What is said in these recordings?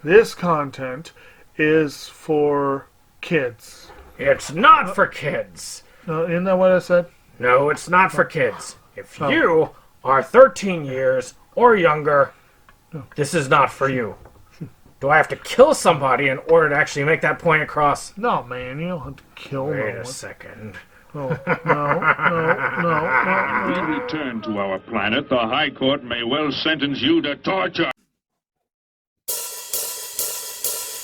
this content is for kids. It's not for kids. Isn't that what I said? No, it's not for kids. If you are 13 years or younger, this is not for you. Do I have to kill somebody in order to actually make that point across? No, man, you don't have to kill Wait no a one. second. Oh, no. When we return to our planet, the High Court may well sentence you to torture.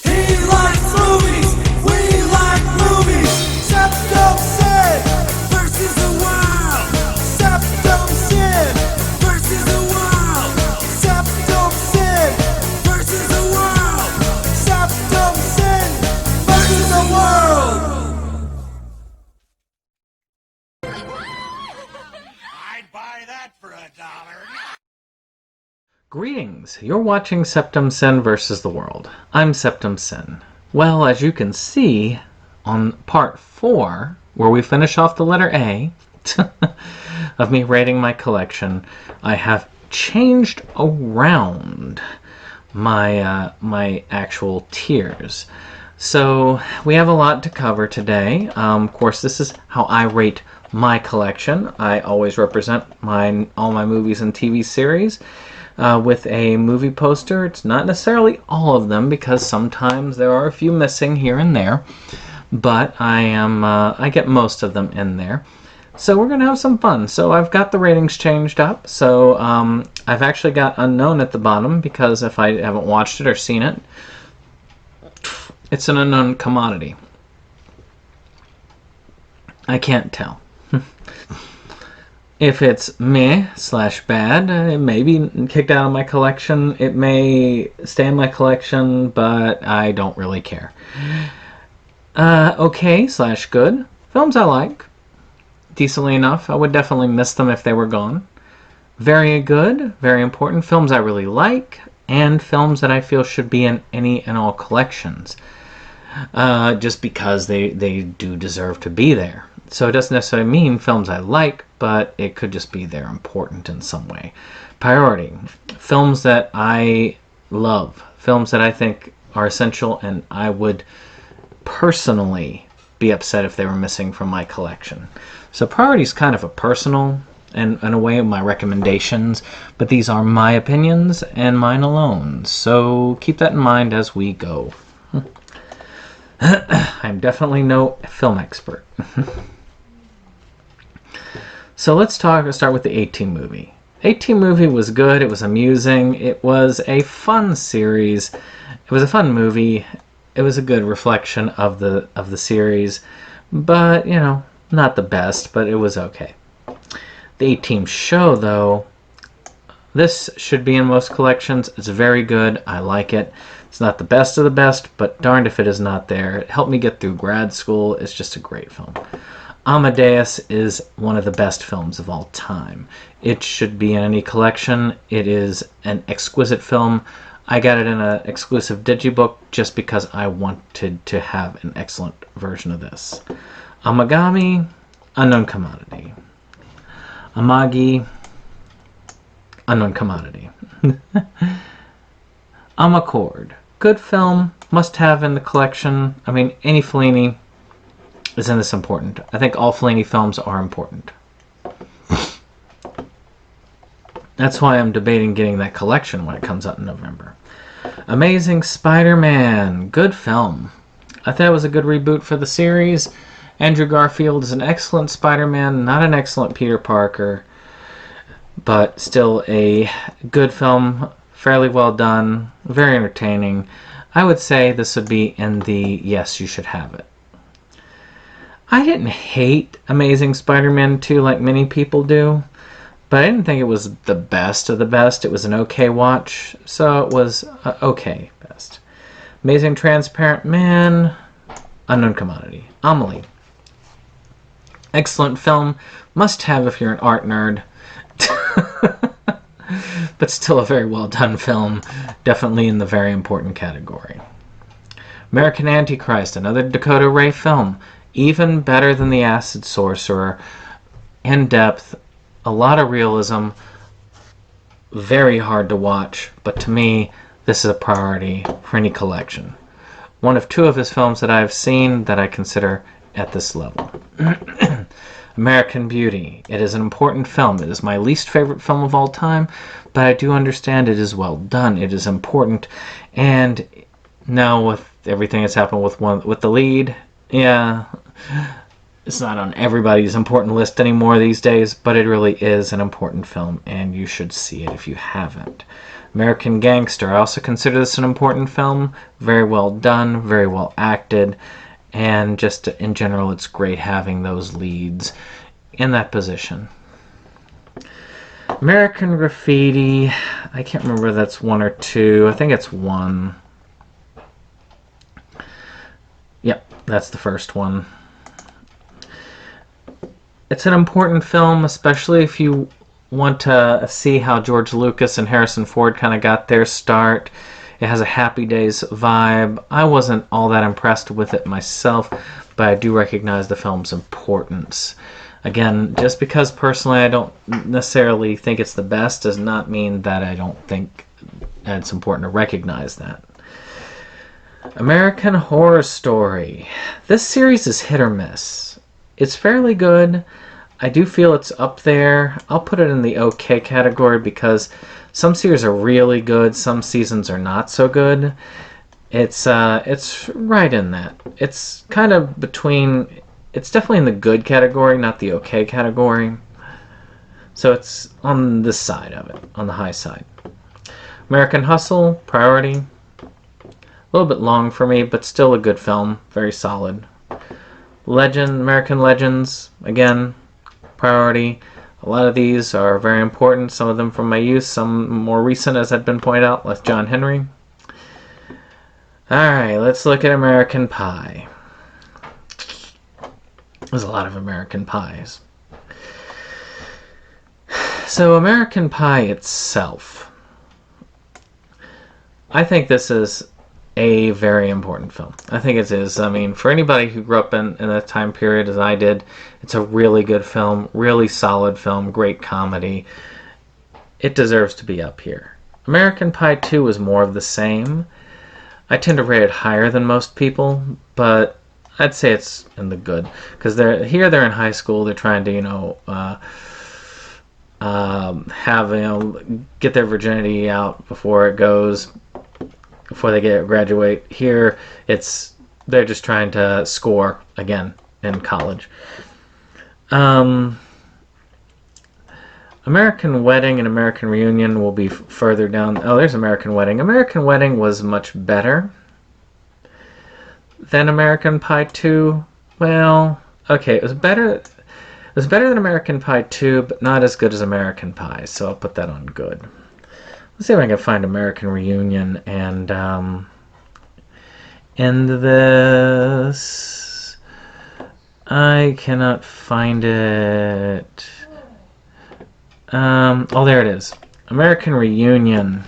He likes movies, we like movies. SeptumSin versus the world. SeptumSin versus the world. SeptumSin versus the world. SeptumSin versus the world. I'd buy that for $1. Greetings, you're watching SeptumSin versus the World. I'm SeptumSin. Well, as you can see on part 4, where we finish off the letter A of me rating my collection, I have changed around my actual tiers. So we have a lot to cover today. Of course, this is how I rate my collection. I always represent all my movies and TV series with a movie poster. It's not necessarily all of them because sometimes there are a few missing here and there, but I get most of them in there. So we're gonna have some fun. So I've got the ratings changed up. So I've actually got unknown at the bottom because if I haven't watched it or seen it, it's an unknown commodity. I can't tell. If it's meh/bad, it may be kicked out of my collection. It may stay in my collection, but I don't really care. Okay/good. Films I like. Decently enough. I would definitely miss them if they were gone. Very good. Very important. Films I really like. And films that I feel should be in any and all collections. Just because they do deserve to be there. So it doesn't necessarily mean films I like, but it could just be they're important in some way. Priority. Films that I love. Films that I think are essential and I would personally be upset if they were missing from my collection. So priority is kind of a personal and in a way my recommendations, but these are my opinions and mine alone. So keep that in mind as we go. I'm definitely no film expert. So let's start with the 18 movie. 18 movie was good. It was amusing. It was a fun series. It was a fun movie. It was a good reflection of the series, but you know, not the best, but it was okay. The 18 show though, this should be in most collections. It's very good. I like it. It's not the best of the best, but darned if it is not there. It helped me get through grad school. It's just a great film. Amadeus is one of the best films of all time. It should be in any collection. It is an exquisite film. I got it in an exclusive digibook just because I wanted to have an excellent version of this. Amagami, unknown commodity. Amagi, unknown commodity. Amarcord, good film, must have in the collection. I mean, any Fellini isn't this important. I think all Fellini films are important. That's why I'm debating getting that collection when it comes out in November. Amazing Spider-Man, good film. I thought it was a good reboot for the series. Andrew Garfield is an excellent Spider-Man, not an excellent Peter Parker, but still a good film, fairly well done, very entertaining. I would say this would be in the yes, you should have it. I didn't hate Amazing Spider-Man 2 like many people do, but I didn't think it was the best of the best. It was an okay watch, so it was okay best. Amazing Transparent Man, unknown commodity. Amelie, excellent film, must have if you're an art nerd, but still a very well done film, definitely in the very important category. American Antichrist, another Dakota Ray film. Even better than The Acid Sorcerer. In depth, a lot of realism, very hard to watch, but to me, this is a priority for any collection. One of two of his films that I've seen that I consider at this level. American Beauty. It is an important film. It is my least favorite film of all time, but I do understand it is well done. It is important, and now with everything that's happened with the lead, yeah, it's not on everybody's important list anymore these days, but it really is an important film, and you should see it if you haven't. American Gangster. I also consider this an important film. Very well done, very well acted, and just in general, it's great having those leads in that position. American Graffiti. I can't remember if that's 1 or 2. I think it's 1. Yep, that's the first one. It's an important film, especially if you want to see how George Lucas and Harrison Ford kind of got their start. It has a Happy Days vibe. I wasn't all that impressed with it myself, but I do recognize the film's importance. Again, just because personally I don't necessarily think it's the best does not mean that I don't think it's important to recognize that. American Horror Story. This series is hit or miss. It's fairly good. I do feel it's up there. I'll put it in the okay category because some series are really good, some seasons are not so good. It's right in that. It's kind of between. It's definitely in the good category, not the okay category. So it's on this side of it, on the high side. American Hustle, priority. A little bit long for me, but still a good film. Very solid. American Legends, again, priority. A lot of these are very important. Some of them from my youth, some more recent, as had been pointed out, like John Henry. Alright, let's look at American Pie. There's a lot of American Pies. So American Pie itself, I think this is a very important film. I think it is. I mean, for anybody who grew up in that time period as I did, it's a really good film, really solid film, great comedy. It deserves to be up here. American Pie 2 is more of the same. I tend to rate it higher than most people, but I'd say it's in the good. Because they're in high school, they're trying to, get their virginity out before they graduate. Here, they're just trying to score again in college. American Wedding and American Reunion will be further down. Oh, there's American Wedding. American Wedding was much better than American Pie 2. Well, okay, it was better. It was better than American Pie 2, but not as good as American Pie. So I'll put that on good. Let's see if I can find American Reunion and end this. I cannot find it. Oh, there it is. American Reunion.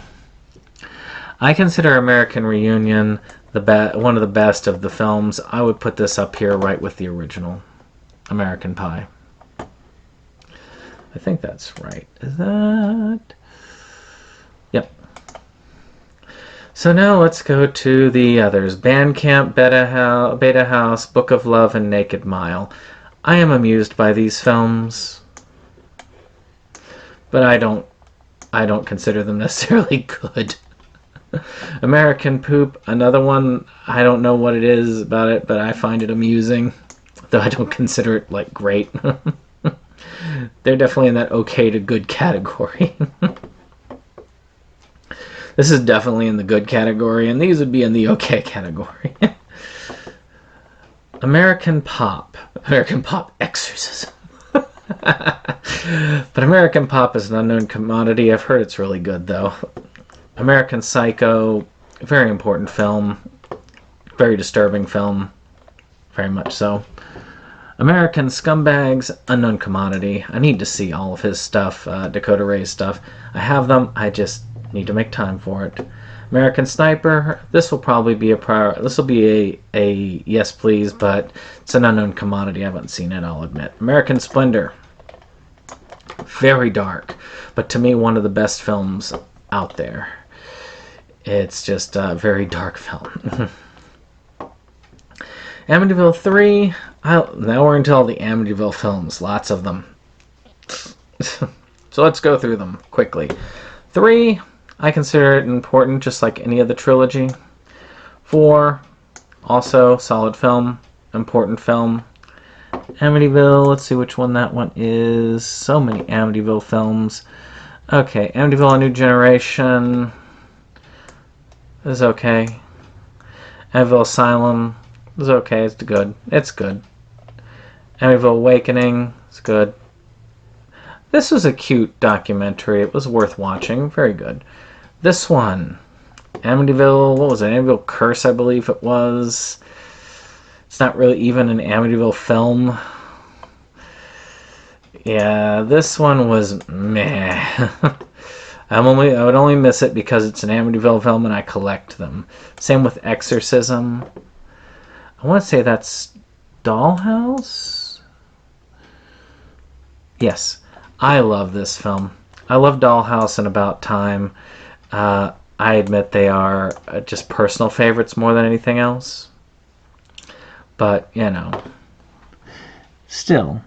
I consider American Reunion one of the best of the films. I would put this up here right with the original American Pie. I think that's right. Is that? Yep. So now let's go to the others. Bandcamp, Beta House, Book of Love, and Naked Mile. I am amused by these films, but I don't consider them necessarily good. American Poop, another one. I don't know what it is about it, but I find it amusing, though I don't consider it like great. They're definitely in that okay to good category. This is definitely in the good category, and these would be in the okay category. American Pop Exorcism. But American Pop is an unknown commodity. I've heard it's really good, though. American Psycho, very important film. Very disturbing film. Very much so. American Scumbags, unknown commodity. I need to see all of his stuff, Dakota Ray's stuff. I have them, I just need to make time for it. American Sniper, this will probably be this will be a yes please, but it's an unknown commodity. I haven't seen it, I'll admit. American Splendor, very dark, but to me one of the best films out there. It's just a very dark film. Amityville 3. Now we're into all the Amityville films. Lots of them. So let's go through them quickly. 3, I consider it important, just like any of the trilogy. 4, also solid film, important film. Amityville, let's see which one that one is. So many Amityville films. Okay, Amityville A New Generation is okay. Amityville Asylum is okay, it's good. It's good. Amityville Awakening is good. This was a cute documentary. It was worth watching. Very good. This one, Amityville, what was it? Amityville Curse, I believe it was. It's not really even an Amityville film. Yeah, this one was meh. I would only miss it because it's an Amityville film and I collect them. Same with Exorcism. I want to say that's Dollhouse? Yes. I love this film. I love Dollhouse and About Time. I admit they are just personal favorites more than anything else. But, you know. Still.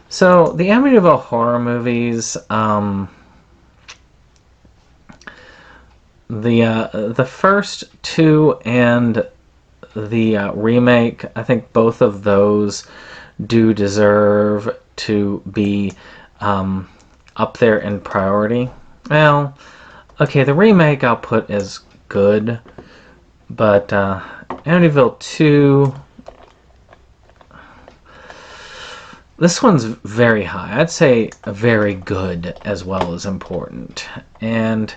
So, the Amityville horror movies, the first two and the remake, I think both of those do deserve to be up there in priority. Well, okay, the remake I'll put as good, but Amityville 2, this one's very high. I'd say very good as well as important. And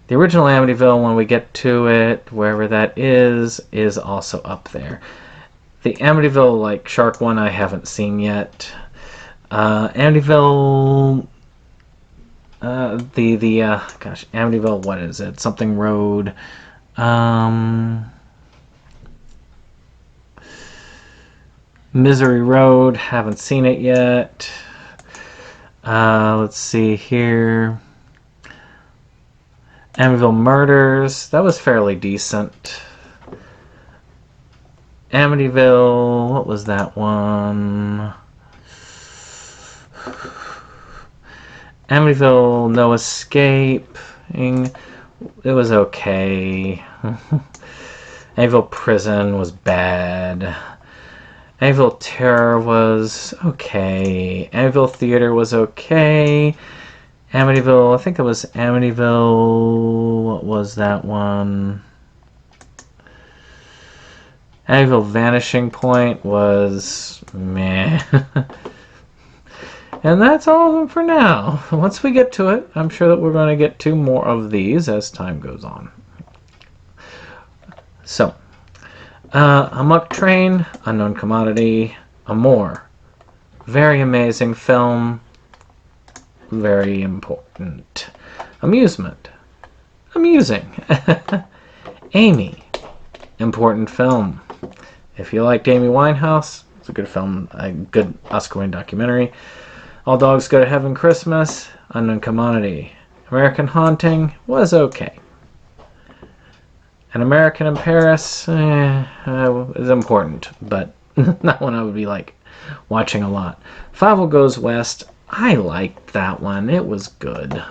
the original Amityville, when we get to it, wherever that is also up there. The Amityville, like, Shark one, I haven't seen yet. Amityville, Amityville, what is it? Something Road. Misery Road, haven't seen it yet. Let's see here. Amityville Murders, that was fairly decent. Amityville, what was that one? Amityville No Escape, it was okay. Amityville Prison was bad. Amityville Terror was okay. Amityville Theater was okay. Amityville, I think it was Amityville, what was that one? Amityville Vanishing Point was meh. And that's all of them for now. Once we get to it, I'm sure that we're going to get to more of these as time goes on. So, Amok Train, Unknown Commodity, Amor. Very amazing film. Very important. Amusement. Amusing. Amy. Important film. If you liked Amy Winehouse, it's a good film, a good Oscar-winning documentary. All Dogs Go to Heaven Christmas, Unknown Commodity. American Haunting was okay. An American in Paris is important, but not one I would be like watching a lot. Fievel Goes West, I liked that one. It was good.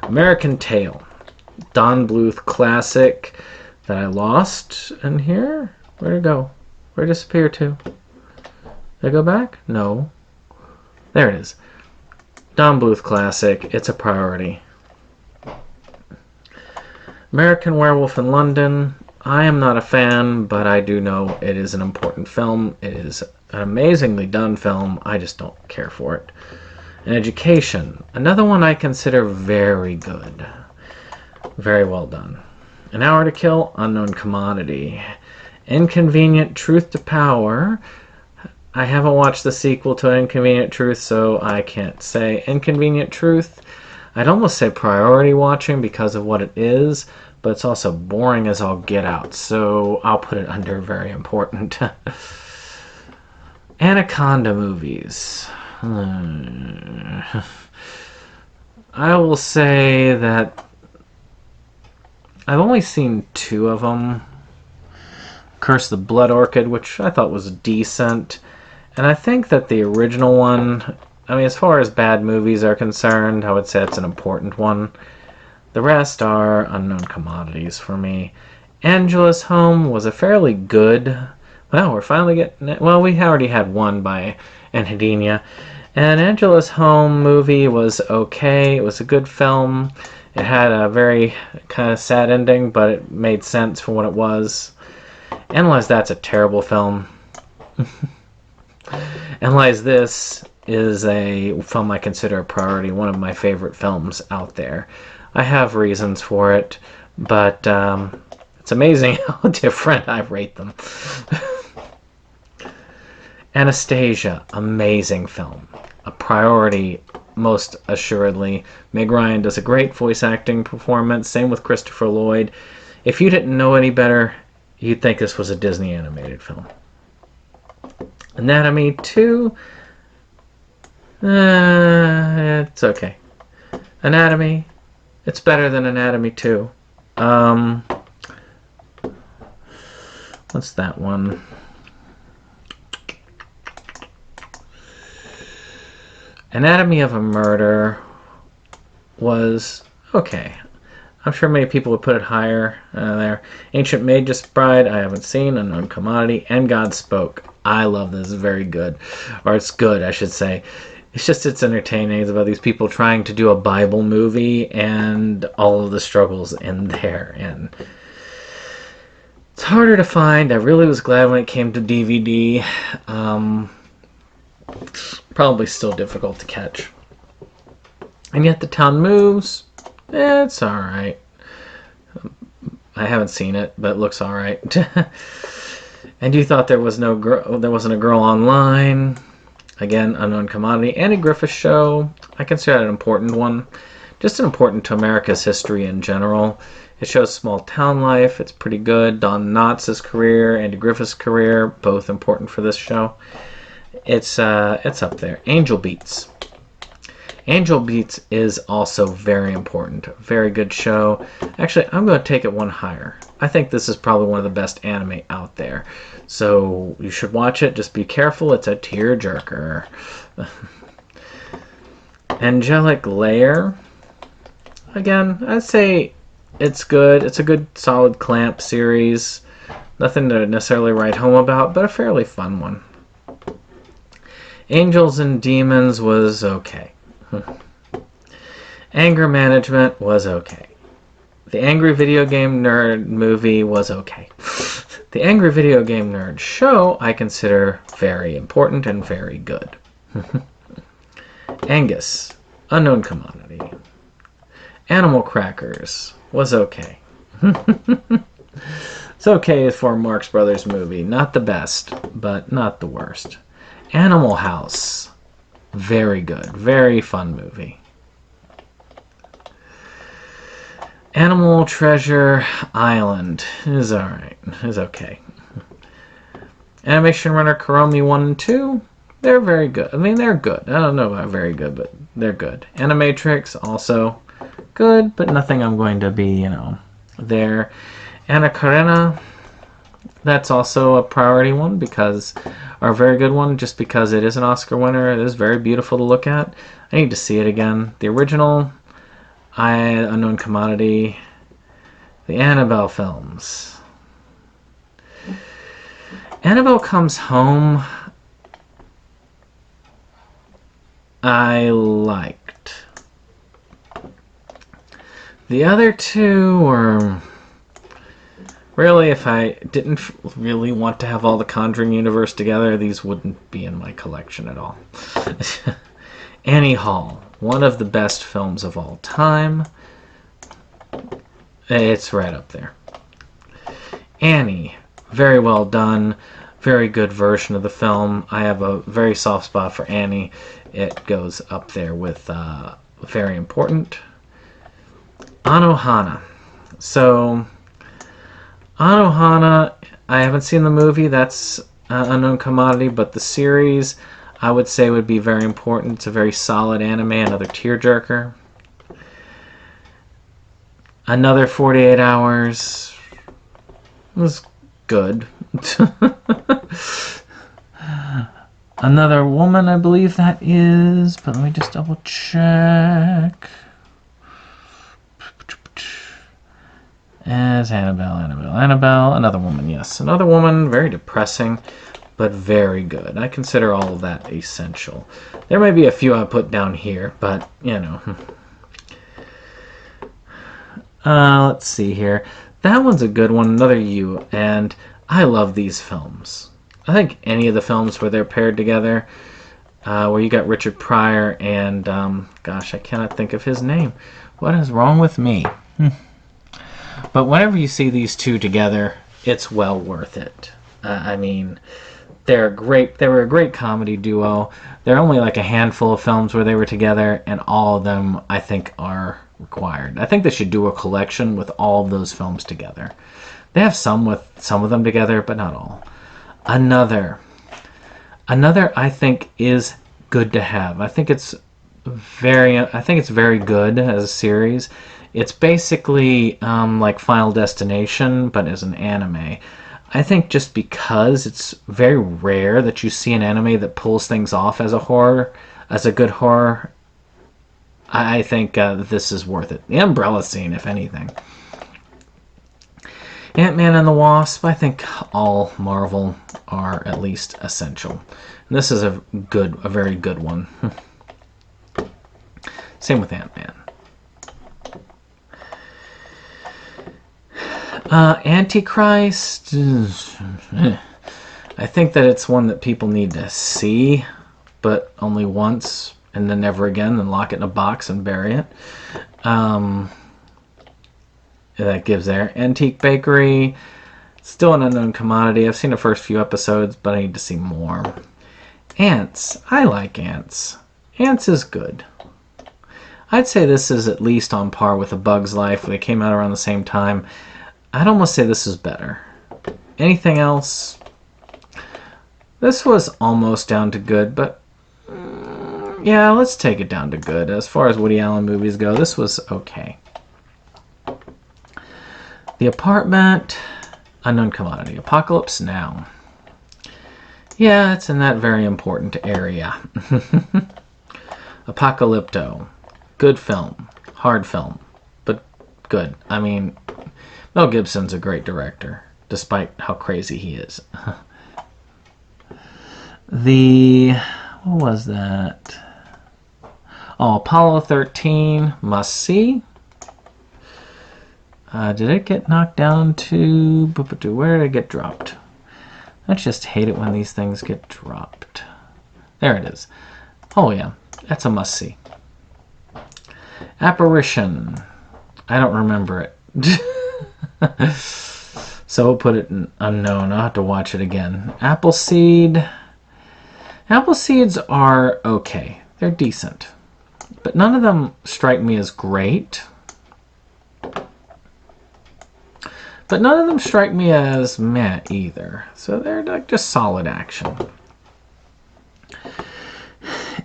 American Tail, Don Bluth classic that I lost in here. Where'd it go? Where'd it disappear to? Did I go back? No. There it is. Don Bluth classic. It's a priority. American Werewolf in London. I am not a fan, but I do know it is an important film. It is an amazingly done film. I just don't care for it. And Education. Another one I consider very good. Very well done. An Hour to Kill, Unknown Commodity. Inconvenient Truth to Power. I haven't watched the sequel to Inconvenient Truth, so I can't say. Inconvenient Truth, I'd almost say priority watching because of what it is, but it's also boring as all get out, so I'll put it under very important. Anaconda movies. I will say that I've only seen 2 of them. Curse the Blood Orchid, which I thought was decent. And I think that the original one, I mean, as far as bad movies are concerned, I would say it's an important one. The rest are unknown commodities for me. Angela's Home was a fairly good... Well, we're finally getting... Well, we already had one by Enhedenia. And Angela's Home movie was okay. It was a good film. It had a very kind of sad ending, but it made sense for what it was. Analyze That's a terrible film. Analyze This is a film I consider a priority, one of my favorite films out there. I have reasons for it, but it's amazing how different I rate them. Anastasia, amazing film. A priority, most assuredly. Meg Ryan does a great voice acting performance. Same with Christopher Lloyd. If you didn't know any better, you'd think this was a Disney animated film. Anatomy 2, it's okay. Anatomy, it's better than Anatomy 2. What's that one? Anatomy of a Murder was okay. I'm sure many people would put it higher there. Ancient Magus Bride, I haven't seen. Unknown Commodity, and God Spoke. I love this. It's very good. Or it's good, I should say. It's entertaining. It's about these people trying to do a Bible movie and all of the struggles in there. And it's harder to find. I really was glad when it came to DVD. Probably still difficult to catch. And Yet the Town Moves. It's alright. I haven't seen it, but it looks alright. And You Thought There wasn't a girl online. Again, Unknown Commodity. Andy Griffith Show. I consider that an important one. Just important to America's history in general. It shows small town life. It's pretty good. Don Knotts' career, Andy Griffith's career, both important for this show. It's up there. Angel Beats. Angel Beats is also very important. Very good show. Actually, I'm going to take it one higher. I think this is probably one of the best anime out there. So you should watch it. Just be careful. It's a tearjerker. Angelic Lair. Again, I'd say it's good. It's a good, solid Clamp series. Nothing to necessarily write home about, but a fairly fun one. Angels and Demons was okay. Anger Management was okay. The Angry Video Game Nerd movie was okay. The Angry Video Game Nerd show I consider very important and very good. Angus, Unknown Commodity. Animal Crackers was okay. It's okay for Marx Brothers movie. Not the best, but not the worst. Animal House, very good. Very fun movie. Animal Treasure Island is alright. Is okay. Animation Runner Kuromi 1 and 2, they're very good. I mean, they're good. I don't know about very good, but they're good. Animatrix, also good, but nothing I'm going to be, there. Anna Karenina, that's also a priority one or a very good one, just because it is an Oscar winner. It is very beautiful to look at. I need to see it again. The original, Unknown Commodity, the Annabelle films. Annabelle Comes Home, I liked. The other two were... Really, if I didn't really want to have all the Conjuring universe together, these wouldn't be in my collection at all. Annie Hall, one of the best films of all time. It's right up there. Annie, very well done. Very good version of the film. I have a very soft spot for Annie. It goes up there with very important. Anohana. So... Anohana, I haven't seen the movie, that's Unknown Commodity, but the series I would say would be very important. It's a very solid anime, another tearjerker. Another 48 Hours was good. Another Woman, I believe that is, but let me just double check. As Annabelle. Another Woman, yes. Another Woman, very depressing, but very good. I consider all of that essential. There may be a few I put down here, but, you know. Let's see here. That one's a good one, another You, and I love these films. I think any of the films where they're paired together, where you got Richard Pryor and, gosh, I cannot think of his name. What is wrong with me? But whenever you see these two together, it's well worth it. I mean, they're great. They were a great comedy duo. There are only like a handful of films where they were together, and all of them, I think, are required. I think they should do a collection with all of those films together. They have some with some of them together, but not all. Another I think is good to have. I think it's very good as a series. It's basically like Final Destination, but as an anime. I think just because it's very rare that you see an anime that pulls things off as a good horror, I think this is worth it. The Umbrella Scene, if anything. Ant-Man and the Wasp, I think all Marvel are at least essential. And this is a very good one. Same with Ant-Man. Antichrist, I think that it's one that people need to see, but only once, and then never again, then lock it in a box and bury it. That gives there. Antique Bakery, still an unknown commodity. I've seen the first few episodes, but I need to see more. Ants, I like Ants. Ants is good. I'd say this is at least on par with A Bug's Life. They came out around the same time. I'd almost say this is better. Anything else? This was almost down to good, but yeah, let's take it down to good. As far as Woody Allen movies go, this was okay. The Apartment, unknown commodity. Apocalypse Now. Yeah, it's in that very important area. Apocalypto. Good film. Hard film. But good. I mean, Mel Gibson's a great director, despite how crazy he is. What was that? Oh, Apollo 13, must see. Did it get knocked down to... Where did it get dropped? I just hate it when these things get dropped. There it is. Oh yeah, that's a must see. Apparition. I don't remember it. So we'll put it in unknown. I'll have to watch it again. Appleseed. Appleseeds are okay. They're decent. But none of them strike me as great. But none of them strike me as meh either. So they're like just solid action.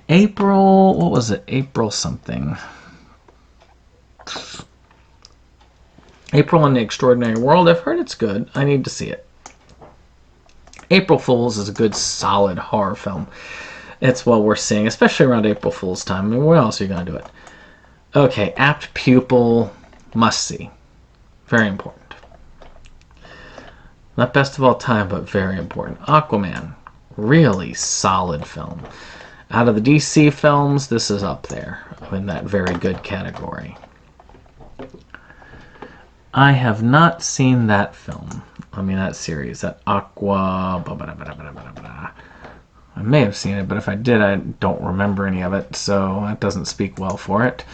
April, what was it? April something. April in the Extraordinary World. I've heard it's good. I need to see it. April Fools is a good, solid horror film. It's well worth seeing, especially around April Fool's time. I mean, where else are you going to do it? Okay, Apt Pupil, must see. Very important. Not best of all time, but very important. Aquaman, really solid film. Out of the DC films, this is up there in that very good category. I have not seen that film. I mean, that series, that Aqua... I may have seen it, but if I did, I don't remember any of it, so that doesn't speak well for it.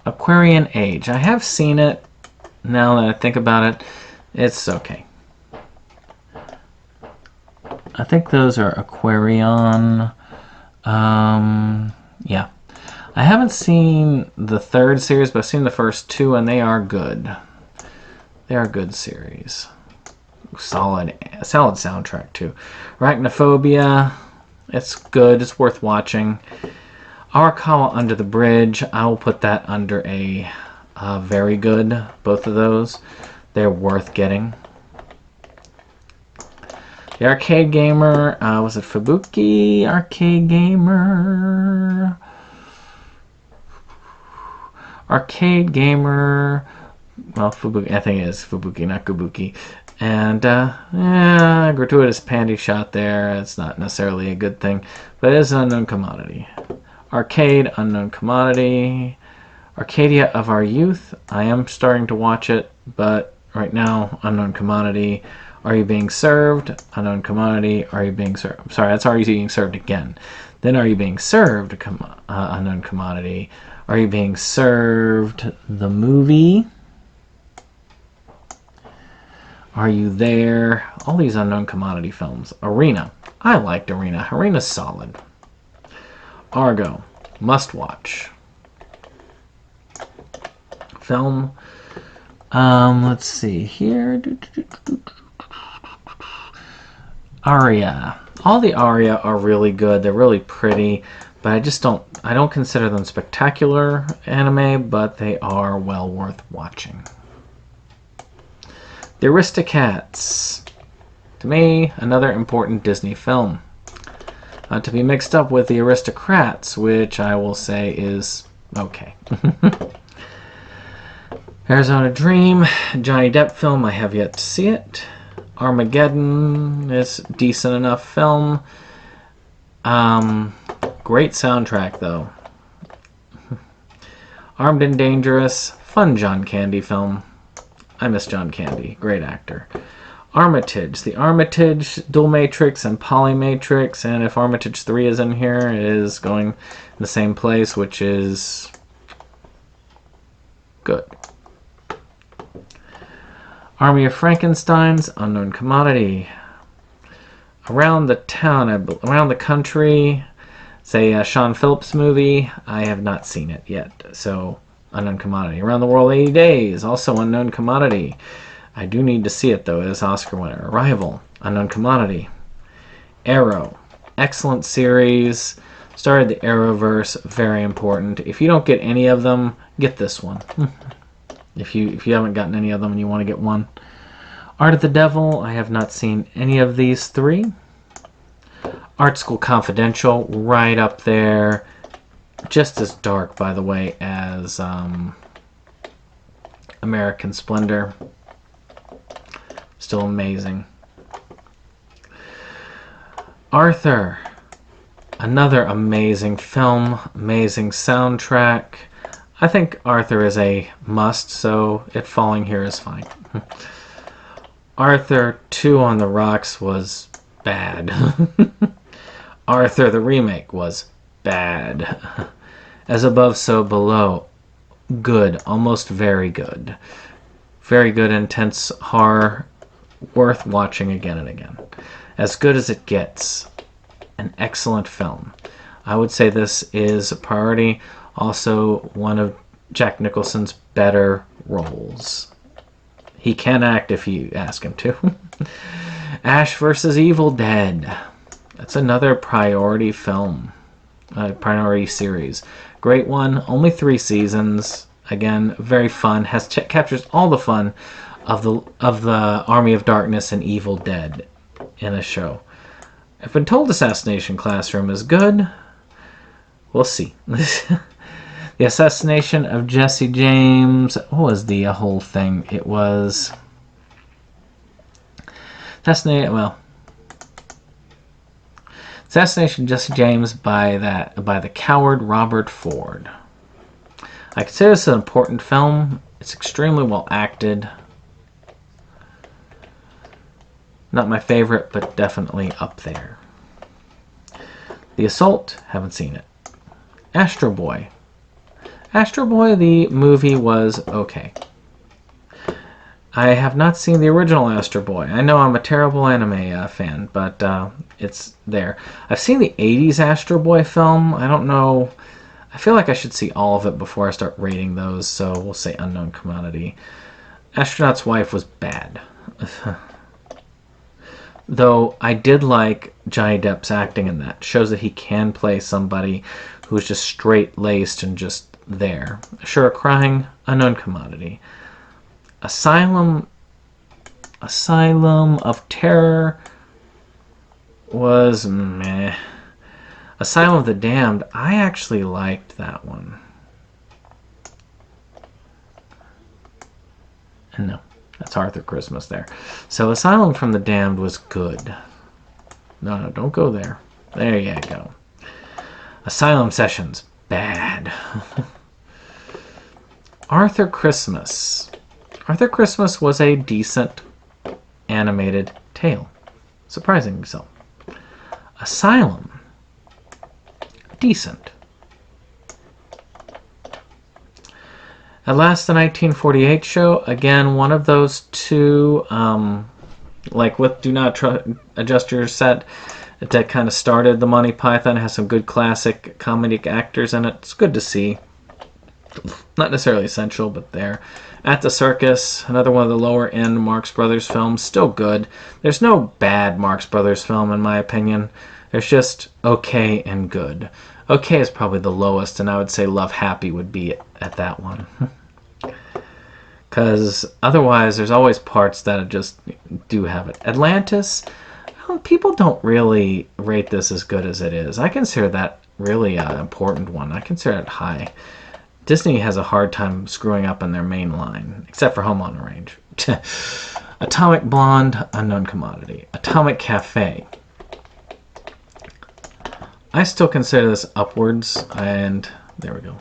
Aquarian Age. I have seen it. Now that I think about it, it's okay. I think those are Aquarion. Yeah. I haven't seen the third series, but I've seen the first two, and they are good. They are good series. Solid soundtrack, too. Arachnophobia. It's good. It's worth watching. Arakawa Under the Bridge, I will put that under a very good. Both of those, they're worth getting. The Arcade Gamer, was it Fubuki? Arcade Gamer. Arcade Gamer. Well, Fubuki, I think it is Fubuki, not Kabuki. And, yeah, gratuitous panty shot there. It's not necessarily a good thing, but it is an unknown commodity. Arcade, unknown commodity. Arcadia of Our Youth, I am starting to watch it, but right now, unknown commodity. Are You Being Served? Unknown commodity. Are You Being Served? I'm sorry, that's Are You Being Served again. Then Are You Being Served? Unknown commodity. Are You Being Served? The movie. Are You There? All these unknown commodity films. Arena. I liked Arena. Arena's solid. Argo. Must watch. Film. Let's see here. Aria. All the Aria are really good. They're really pretty, but I don't consider them spectacular anime, but they are well worth watching. The Aristocats. To me, another important Disney film. To be mixed up with the Aristocrats, which I will say is okay. Arizona Dream, Johnny Depp film, I have yet to see it. Armageddon is decent enough film. Great soundtrack though. Armed and Dangerous, fun John Candy film. I miss John Candy, great actor. Armitage, the Armitage, Dual Matrix and Polymatrix, and if Armitage 3 is in here, it is going in the same place, which is good. Army of Frankensteins, unknown commodity. Around the town, around the country, it's a Sean Phillips movie. I have not seen it yet, so unknown commodity. Around the World 80 Days, also unknown commodity. I do need to see it though. It is Oscar winner. Arrival, unknown commodity. Arrow, excellent series. Started the Arrowverse, very important. If you don't get any of them, get this one. If you haven't gotten any of them and you want to get one. Art of the Devil, I have not seen any of these three. Art School Confidential, right up there. Just as dark, by the way, as American Splendor. Still amazing. Arthur, another amazing film, amazing soundtrack. I think Arthur is a must, so it falling here is fine. Arthur 2 on the Rocks was bad. Arthur the remake was bad. As Above, So Below, good, almost very good. Very good, intense horror, worth watching again and again. As good as it gets. An excellent film. I would say this is a priority. Also, one of Jack Nicholson's better roles. He can act if you ask him to. Ash vs. Evil Dead. That's another priority film. Priority series. Great one. Only 3 seasons. Again, very fun. Captures all the fun of the Army of Darkness and Evil Dead in a show. I've been told Assassination Classroom is good. We'll see. The assassination of Jesse James. What was the whole thing? It was assassination of Jesse James by the coward Robert Ford. I consider this an important film. It's extremely well acted. Not my favorite, but definitely up there. The Assault, haven't seen it. Astro Boy. Astro Boy, the movie was okay. I have not seen the original Astro Boy. I know I'm a terrible anime fan, but it's there. I've seen the 80s Astro Boy film. I don't know. I feel like I should see all of it before I start rating those, so we'll say unknown commodity. Astronaut's Wife was bad. Though I did like Johnny Depp's acting in that. Shows that he can play somebody who's just straight-laced and just there. Sure, crying, unknown commodity. Asylum of Terror was meh. Asylum of the Damned, I actually liked that one. And no, that's Arthur Christmas there. So Asylum from the Damned was good. No, don't go there. There you go. Asylum Sessions, bad. Arthur Christmas. Arthur Christmas was a decent animated tale. Surprisingly so. Asylum, decent. At last, the 1948 show, again, one of those two, like with Do Not Adjust Your Set, that kind of started the Monty Python. It has some good classic comedic actors in it. It's good to see. Not necessarily essential, but there. At the Circus, another one of the lower end Marx Brothers films, still good. There's no bad Marx Brothers film, in my opinion. There's just okay and good. Okay is probably the lowest, and I would say Love Happy would be at that one. Because otherwise, there's always parts that just do have it. Atlantis, well, people don't really rate this as good as it is. I consider that really an important one. I consider it high. Disney has a hard time screwing up in their main line, except for Home on the Range. Atomic Blonde, unknown commodity. Atomic Cafe. I still consider this upwards, and there we go.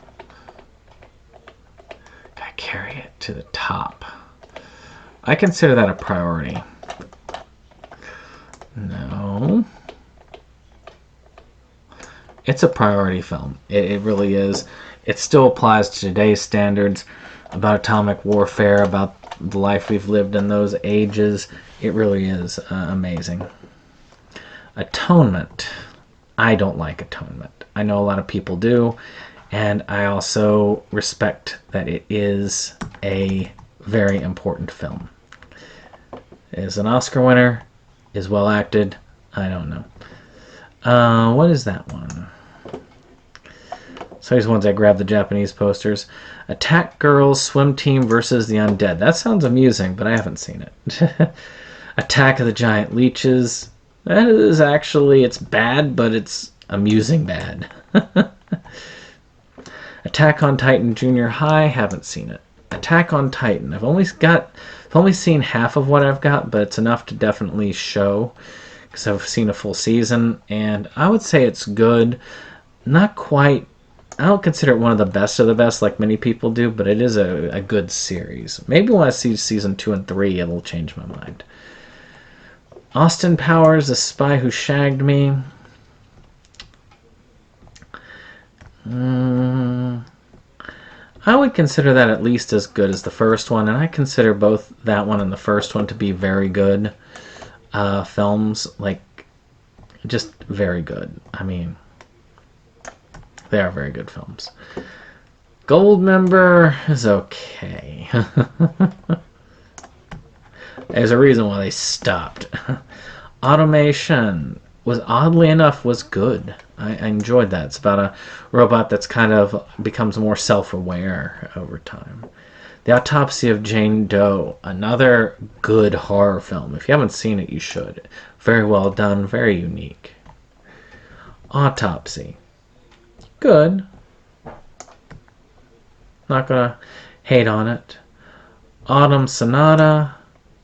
Gotta carry it to the top. I consider that a priority. No. It's a priority film. It really is. It still applies to today's standards about atomic warfare, about the life we've lived in those ages. It really is amazing. Atonement. I don't like Atonement. I know a lot of people do, and I also respect that it is a very important film. It is an Oscar winner, is well acted. I don't know. What is that one? So these ones I grabbed the Japanese posters. Attack Girls Swim Team versus the Undead. That sounds amusing, but I haven't seen it. Attack of the Giant Leeches. That is actually, it's bad, but it's amusing bad. Attack on Titan Junior High. Haven't seen it. Attack on Titan. I've only seen half of what I've got, but it's enough to definitely show because I've seen a full season, and I would say it's good. Not quite. I don't consider it one of the best like many people do, but it is a good series. Maybe when I see season 2 and 3, it'll change my mind. Austin Powers, The Spy Who Shagged Me. I would consider that at least as good as the first one, and I consider both that one and the first one to be very good films. Like, just very good. I mean, they are very good films. Goldmember is okay. There's a reason why they stopped. Automation was, oddly enough, was good. I enjoyed that. It's about a robot that's kind of becomes more self-aware over time. The Autopsy of Jane Doe, another good horror film. If you haven't seen it, you should. Very well done, very unique. Autopsy. Good. Not gonna hate on it. Autumn Sonata,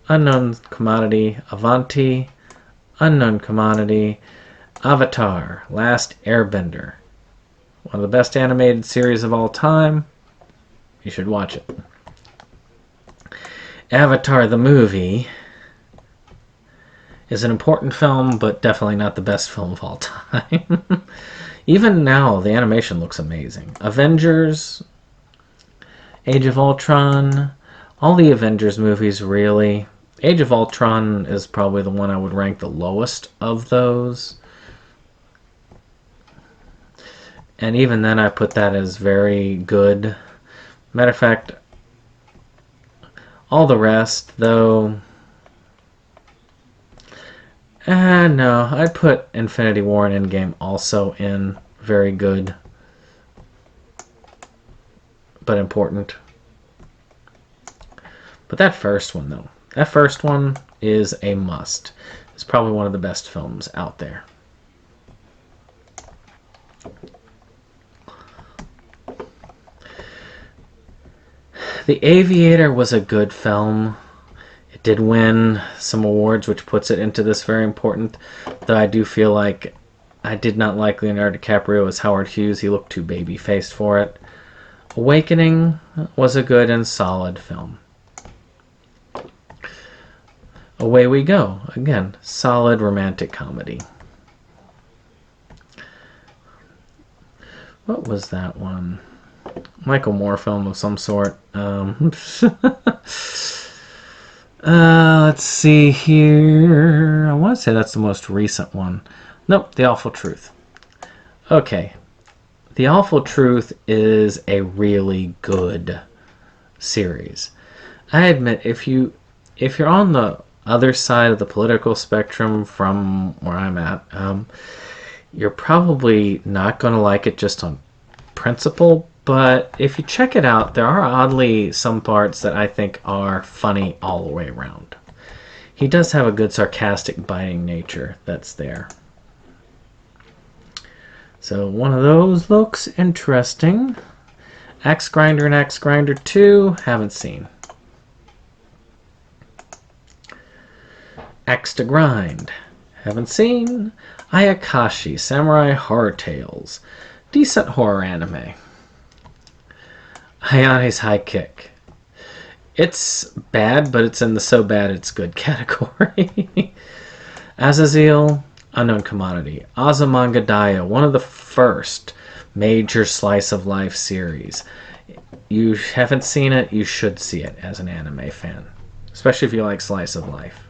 unknown commodity. Avanti, unknown commodity. Avatar, Last Airbender. One of the best animated series of all time. You should watch it. Avatar the movie is an important film, but definitely not the best film of all time. Even now, the animation looks amazing. Avengers, Age of Ultron, all the Avengers movies, really. Age of Ultron is probably the one I would rank the lowest of those. And even then, I put that as very good. Matter of fact, all the rest, though, No, I'd put Infinity War and Endgame also in very good, but important. But that first one, though, that first one is a must. It's probably one of the best films out there. The Aviator was a good film. It did win some awards, which puts it into this very important. Though I do feel like I did not like Leonardo DiCaprio as Howard Hughes. He looked too baby-faced for it. Awakening was a good and solid film. Away We Go. Again, solid romantic comedy. What was that one? Michael Moore film of some sort. Let's see here. I want to say that's the most recent one. Nope, The Awful Truth. Okay. The Awful Truth is a really good series. I admit, if you're on the other side of the political spectrum from where I'm at, you're probably not going to like it just on principle, but if you check it out, there are oddly some parts that I think are funny all the way around. He does have a good sarcastic, biting nature that's there. So one of those looks interesting. Axe Grinder and Axe Grinder 2, haven't seen. Axe to Grind, haven't seen. Ayakashi, Samurai Horror Tales, decent horror anime. Hayane's High Kick. It's bad, but it's in the so bad it's good category. Azazel, Unknown Commodity. Azumanga Daioh, one of the first major slice of life series. You haven't seen it, you should see it as an anime fan, especially if you like slice of life.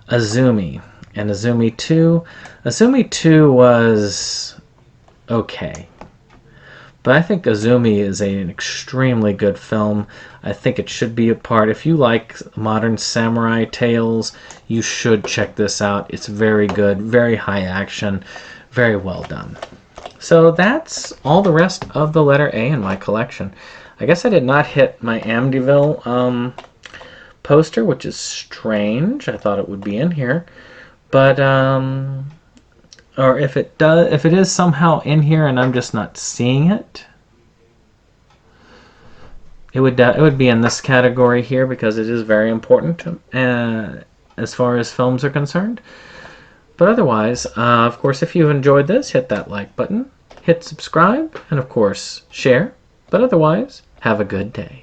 Azumi and Azumi 2. Azumi 2 was okay. But I think Azumi is an extremely good film. I think it should be a part. If you like modern samurai tales, you should check this out. It's very good, very high action, very well done. So that's all the rest of the letter A in my collection. I guess I did not hit my Amityville poster, which is strange. I thought it would be in here. But or if it is somehow in here and I'm just not seeing it, it would be in this category here because it is very important as far as films are concerned. But otherwise, of course, if you've enjoyed this, hit that like button, hit subscribe, and of course, share. But otherwise, have a good day.